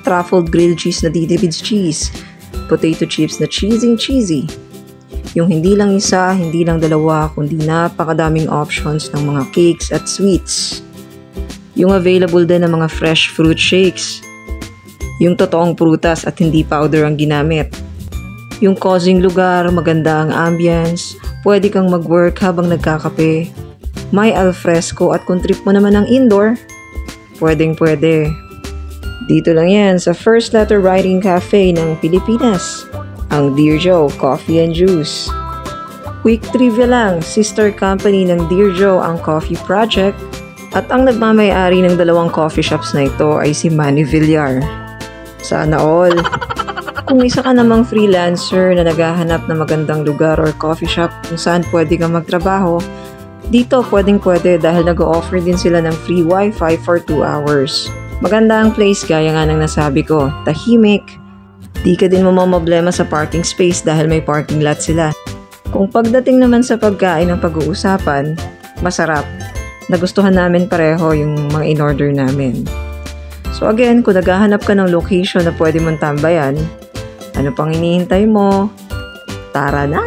truffled grilled cheese na Tita Bid's cheese, potato chips na cheesy. Yung hindi lang isa, hindi lang dalawa, kundi napakadaming options ng mga cakes at sweets. Yung available din ng mga fresh fruit shakes. Yung totoong prutas at hindi powder ang ginamit. Yung cozying lugar, maganda ang ambience, pwede kang mag-work habang nagkakape. May alfresco at kung trip mo naman ang indoor, pwedeng-pwede. Dito lang yan sa First Letter Writing Cafe ng Pilipinas, ang Dear Joe Coffee and Juice. Quick trivia lang, sister company ng Dear Joe ang Coffee Project at ang nagmamay-ari ng dalawang coffee shops na ito ay si Manny Villar. Sana all! Kung isa ka namang freelancer na naghahanap ng magandang lugar or coffee shop kung saan pwede kang magtrabaho, dito pwedeng-pwede dahil nag-o-offer din sila ng free wifi for 2 hours. Maganda ang place gaya nga ng nasabi ko, tahimik. Di ka din mamamblema sa parking space dahil may parking lot sila. Kung pagdating naman sa pagkain ng pag-uusapan, masarap. Nagustuhan namin pareho yung mga in-order namin. So again, kung naghahanap ka ng location na pwede mong tambayan, ano pang hinihintay mo? Tara na!